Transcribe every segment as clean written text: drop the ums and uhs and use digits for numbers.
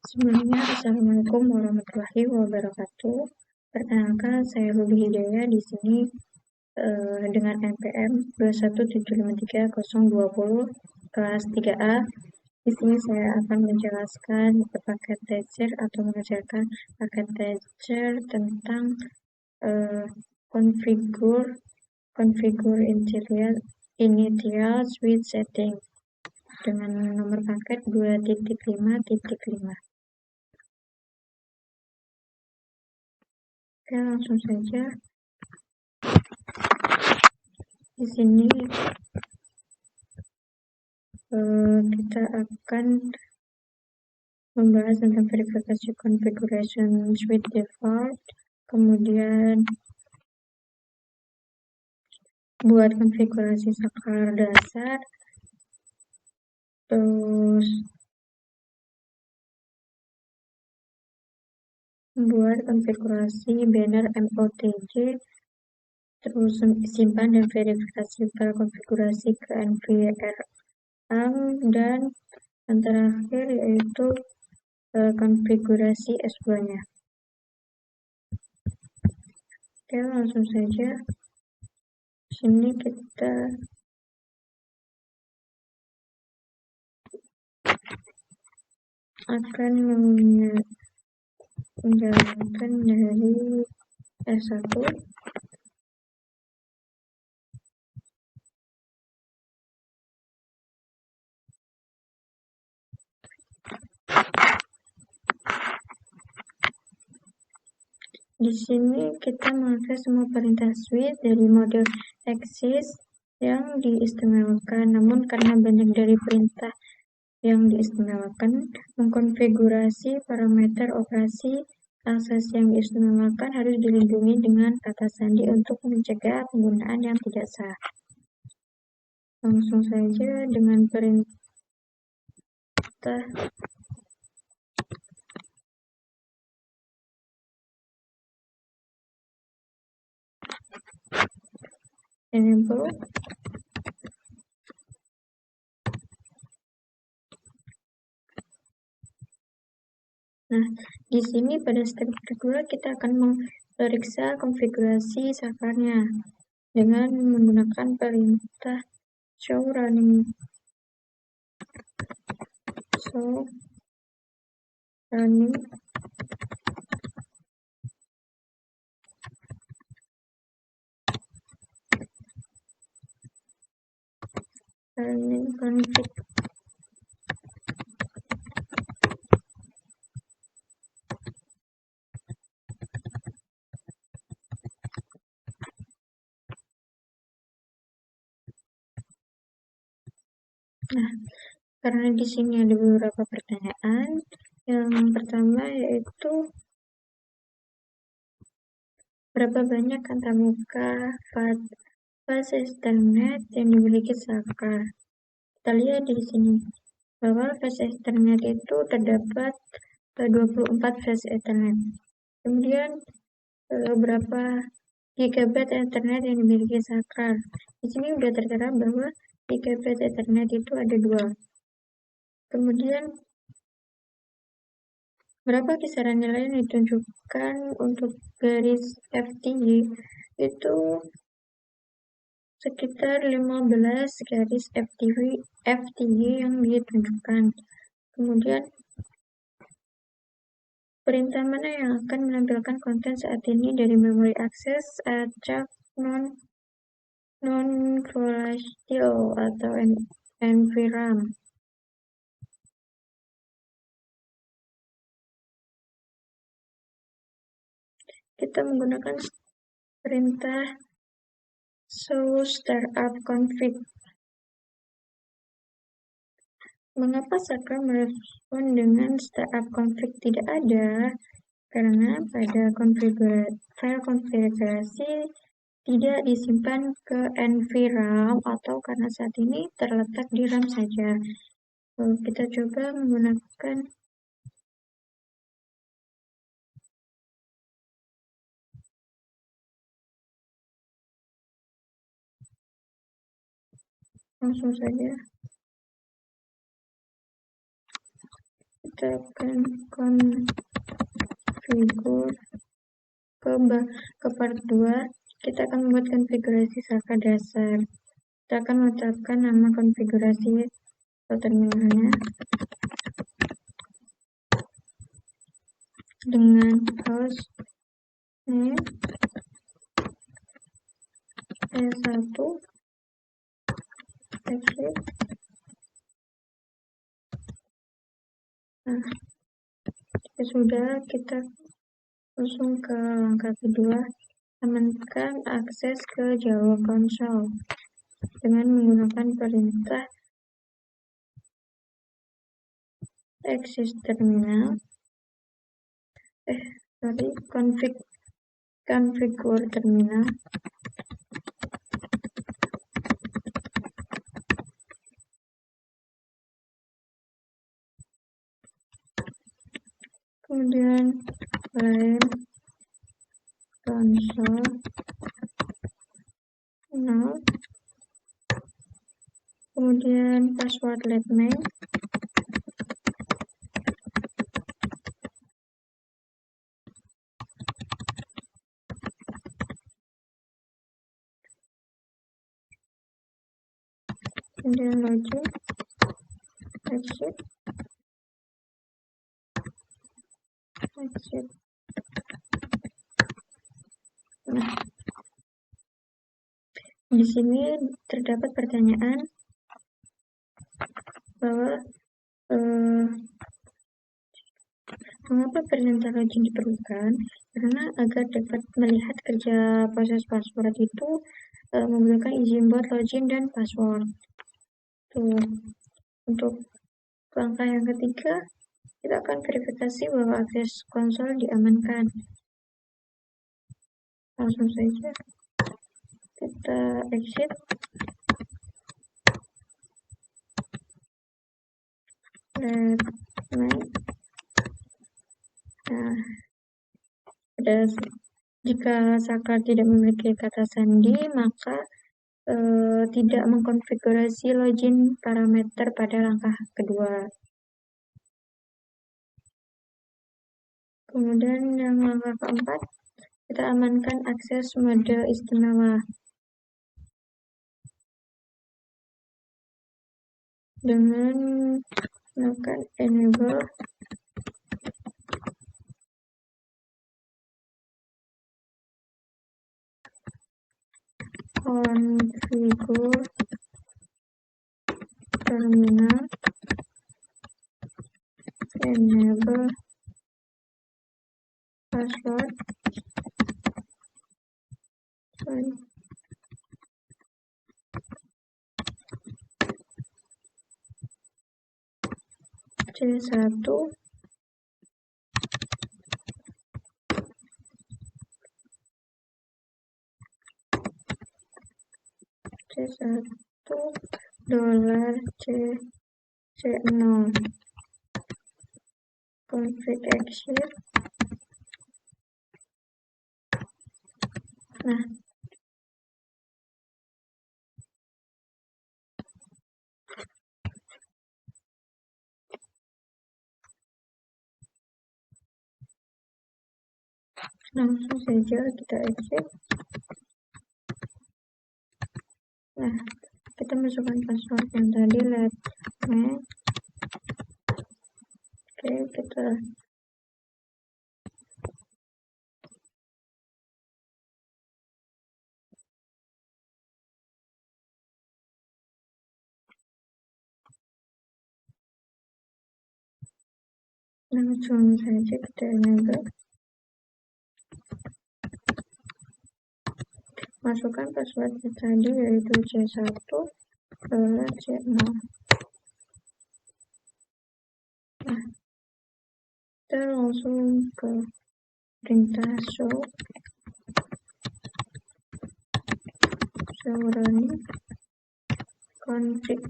Sebelumnya, Assalamualaikum warahmatullahi wabarakatuh. Perkenalkan, saya Ruby Hidayah di sini dengan NPM 21753.020 kelas 3A. Di sini saya akan menjelaskan paket teacher atau mengajarkan paket teacher tentang configure initial switch setting dengan nomor paket 2.5.5. Oke, langsung saja. Di sini kita akan membahas tentang verifikasi configuration switch default, kemudian buat konfigurasi saklar dasar, terus buat konfigurasi banner MOTG, terus simpan dan verifikasi file konfigurasi ke NVRAM, dan yang terakhir yaitu konfigurasi S2-nya. Oke, langsung saja. Sini kita akan menjalankan dari S1. Di sini kita memakai semua perintah switch dari model Axis yang diistimewakan, namun karena banyak dari perintah yang diistimewakan, mengkonfigurasi parameter operasi akses yang diistimewakan harus dilindungi dengan kata sandi untuk mencegah penggunaan yang tidak sah. Langsung saja dengan perintah enable. Nah, di sini pada step kedua kita akan memeriksa konfigurasi saklarnya dengan menggunakan perintah show running config. Nah, karena di sini ada beberapa pertanyaan. Yang pertama yaitu berapa banyak antarmuka fase Ethernet yang dimiliki saklar. Kita lihat di sini bahwa fase Ethernet itu terdapat 24 fase Ethernet. Kemudian berapa gigabyte Ethernet yang dimiliki saklar. Di sini sudah tertera bahwa gigabyte Ethernet itu ada 2. Kemudian berapa kisaran nilai yang ditunjukkan untuk garis FTG itu sekitar 15 garis FTG yang ditunjukkan. Kemudian perintah mana yang akan menampilkan konten saat ini dari memori akses, acak, non-volatile atau NVRAM. Kita menggunakan perintah show startup config. Mengapa saklar merespon dengan startup config tidak ada? Karena pada file konfigurasi tidak disimpan ke NVRAM atau karena saat ini terletak di RAM saja. Kita coba menggunakan langsung saja. kita akan konfigur ke part 2. Kita akan membuat konfigurasi Saka dasar. Kita akan menetapkan nama konfigurasi terminalnya dengan host name E1 exit. Nah, jika sudah, kita langsung ke langkah kedua, amankan akses ke Java Console dengan menggunakan perintah access terminal configure terminal. Kemudian lain console no, kemudian password letmain, kemudian login exit. Nah, di sini terdapat pertanyaan bahwa mengapa perintah login diperlukan? Karena agar dapat melihat kerja proses password itu menggunakan izin buat login dan password. Tuh. Untuk langkah yang ketiga, kita akan verifikasi bahwa akses konsol diamankan. Langsung saja kita exit. Nah, jika Saka tidak memiliki kata sandi, maka tidak mengkonfigurasi login parameter pada langkah kedua. Kemudian yang langkah keempat, kita amankan akses mode istimewa dengan melakukan enable configure terminal enable password C1 $C0 config exit. Nah, langsung saja kita exit. Nah, kita masukkan password yang tadi, letmain. Oke, kita langsung saja kita enable. Masukkan password tadi, yaitu C1 C0. Nah, kita langsung ke perintah show running config.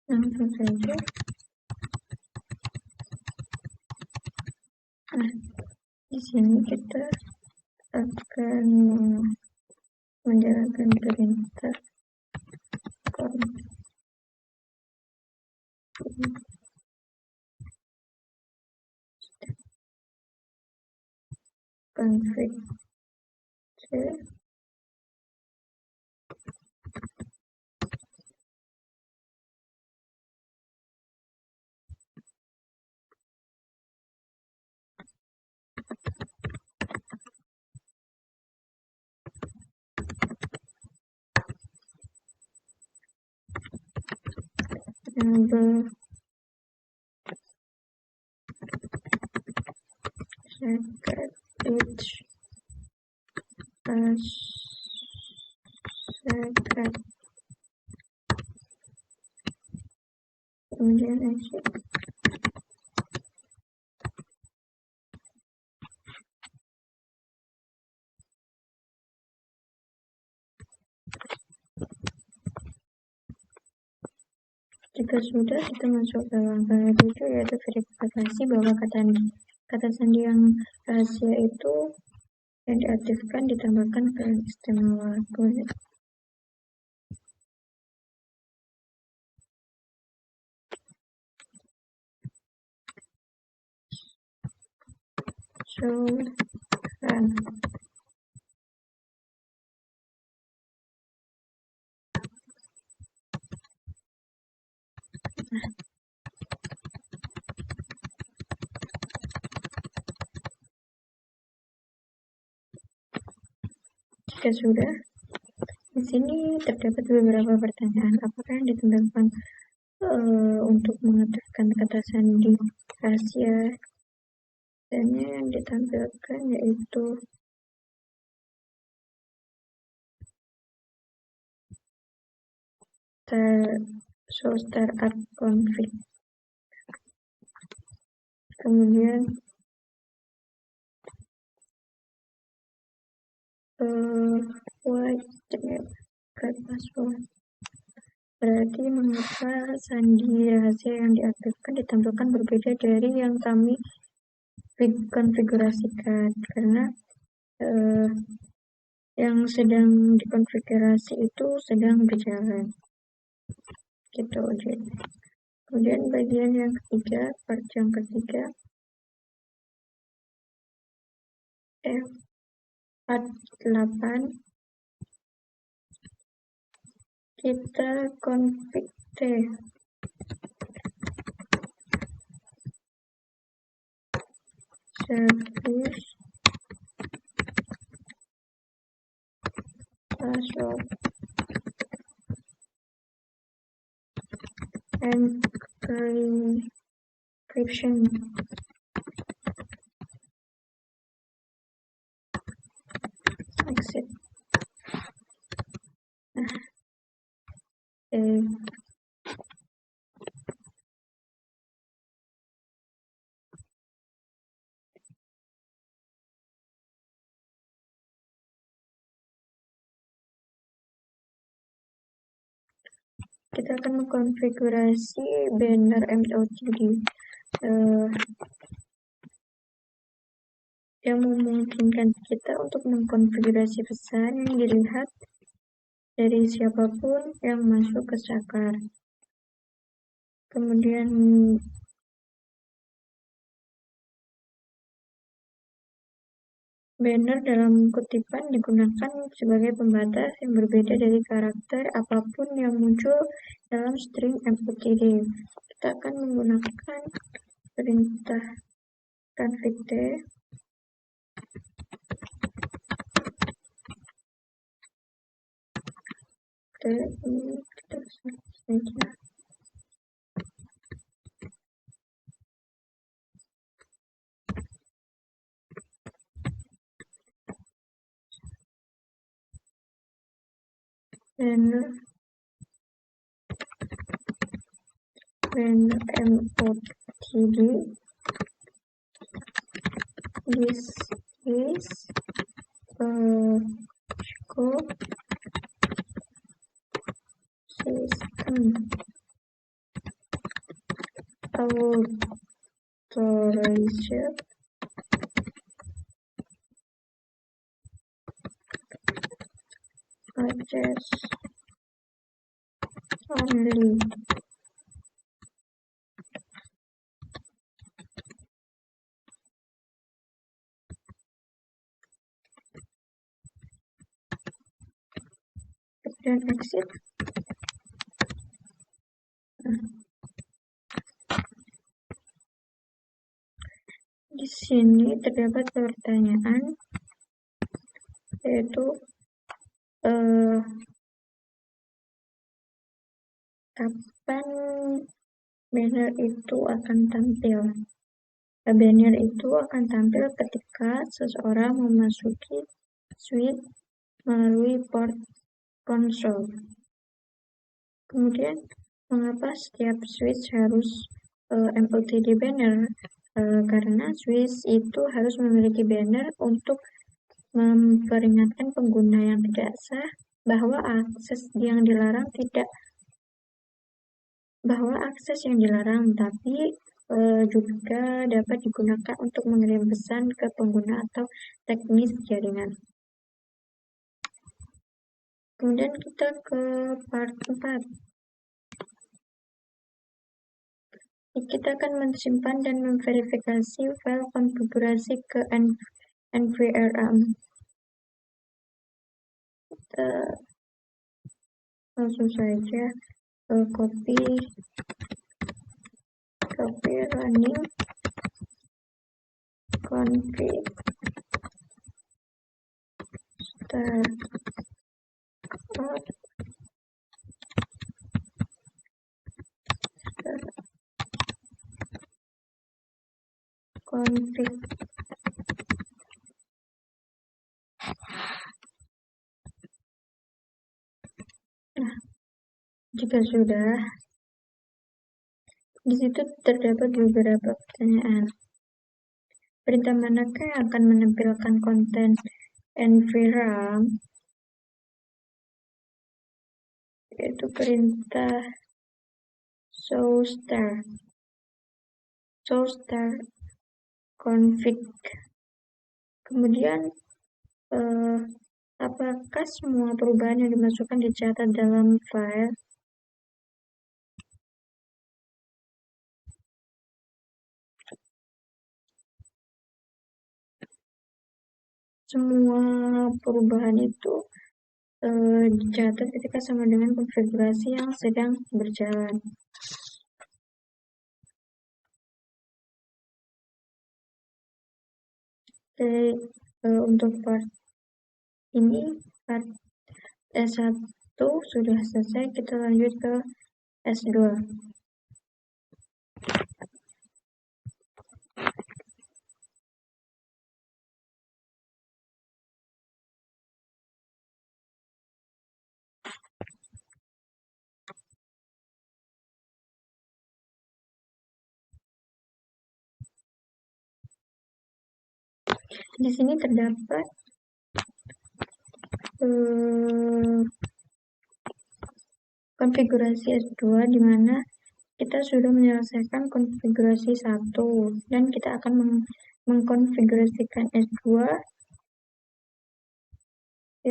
langsung saja. Nah, di sini kita akan menjalankan perintah config c enable secret each as secret, kemudian exit. Jika sudah, kita masuk ke langkah itu, yaitu verifikasi bahwa kata sandi yang rahasia itu yang diaktifkan ditambahkan ke istimewa. Kemudian show run. Jika sudah, di sini terdapat beberapa pertanyaan. Apakah yang ditambahkan untuk mengaktifkan kata sandi rahasia? Dan yang ditampilkan yaitu show startup config. Kemudian get password. Berarti mengapa sandi rahasia yang diaktifkan ditampilkan berbeda dari yang kami konfigurasikan, karena yang sedang dikonfigurasi itu sedang berjalan gitu. Kemudian bagian yang ketiga, part yang ketiga, part 8, kita config T. Service password encryption. Exit. Kita akan mengkonfigurasi banner MOTD yang memungkinkan kita untuk mengkonfigurasi pesan yang dilihat dari siapapun yang masuk ke Sakar. Kemudian banner dalam kutipan digunakan sebagai pembatas yang berbeda dari karakter apapun yang muncul dalam string MOTD. Kita akan menggunakan perintah config T. Ini kita saja. Banner MOTD. This is scope system. authorized access only. Dan exit. Di sini terdapat pertanyaan, yaitu kapan banner itu akan tampil. Banner itu akan tampil ketika seseorang memasuki switch melalui port konsol. Kemudian, mengapa setiap switch harus MOTD banner? Karena switch itu harus memiliki banner untuk memperingatkan pengguna yang tidak sah bahwa akses yang dilarang tapi juga dapat digunakan untuk mengirim pesan ke pengguna atau teknis jaringan. Kemudian kita ke part 4. Kita akan mensimpan dan memverifikasi file konfigurasi ke NVRAM. Kita langsung saja copy running config start config. Nah, jika sudah, di situ terdapat beberapa pertanyaan. Perintah manakah yang akan menampilkan konten NVRAM? Yaitu perintah showStar config. Kemudian apakah semua perubahan yang dimasukkan dicatat dalam file? Semua perubahan itu dicatat ketika sama dengan konfigurasi yang sedang berjalan. Jadi, untuk part ini, part S1 sudah selesai, kita lanjut ke S2. Di sini terdapat konfigurasi S2 di mana kita sudah menyelesaikan konfigurasi 1 dan kita akan mengkonfigurasikan S2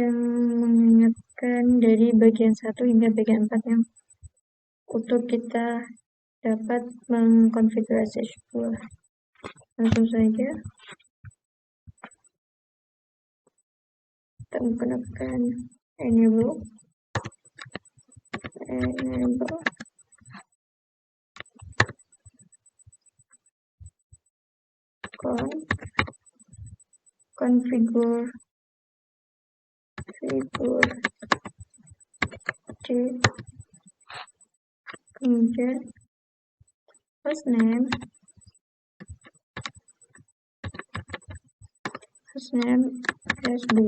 yang mengingatkan dari bagian 1 hingga bagian 4 yang untuk kita dapat mengkonfigurasi S2. Langsung saja kita menggunakan enable configure kemudian hostname S2,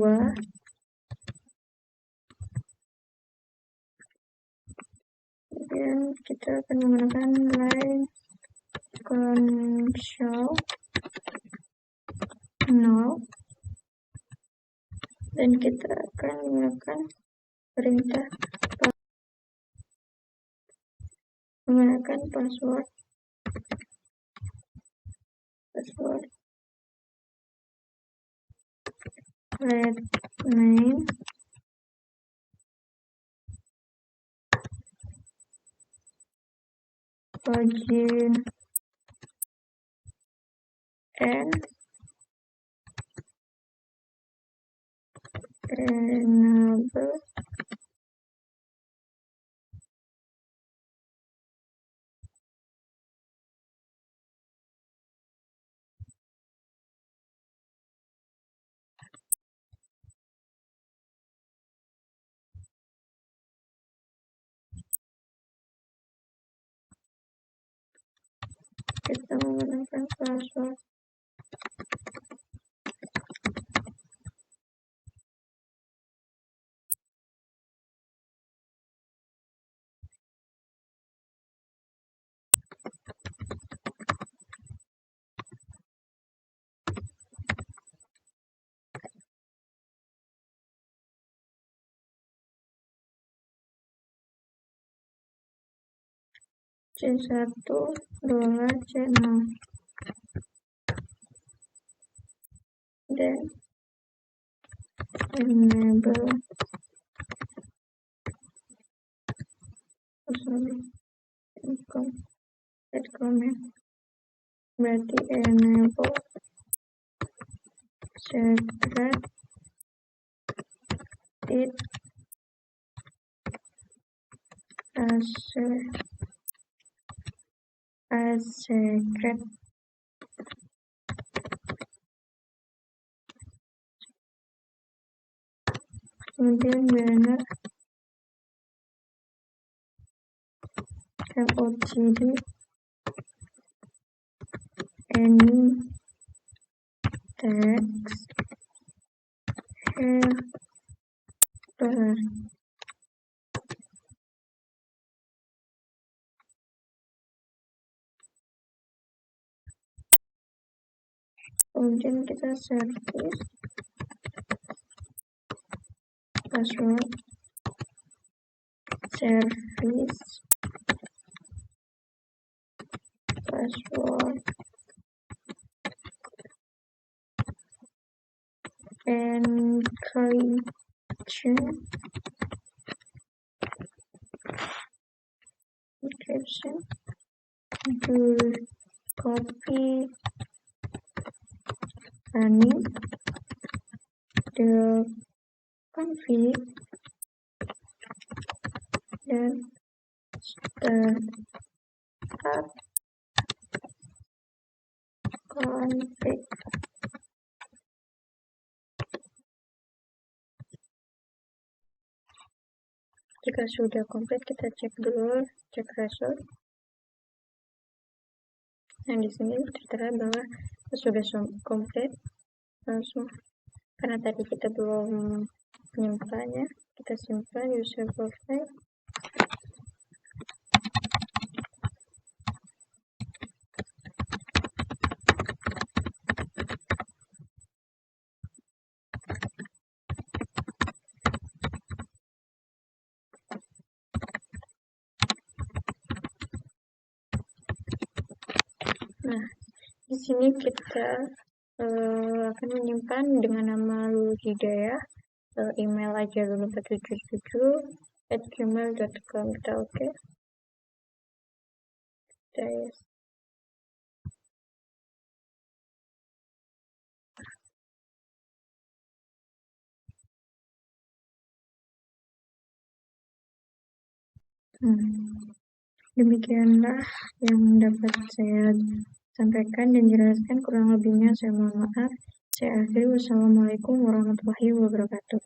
kemudian kita akan menggunakan line console null dan kita akan menggunakan perintah menggunakan password password, create name, login, and enable kita menggunakan password C1 $channel, then enable add comment, berarti enable secret it as secret. Kemudian banner LOGD any text helper. Kemudian kita service password service password encryption do copy running the config dan start up config. Jika sudah komplit, kita cek dulu, cek threshold. Nah, di sini tertera bahwa sudah komplit langsung, karena tadi kita belum menyimpannya, kita simpan user profile. Nah, di sini kita akan menyimpan dengan nama Lulu Hidayah, email aja lulu477@gmail.com. Kita oke. Yes. Demikianlah yang dapat saya sampaikan dan jelaskan, kurang lebihnya saya mohon maaf. Saya akhiri, wassalamualaikum warahmatullahi wabarakatuh.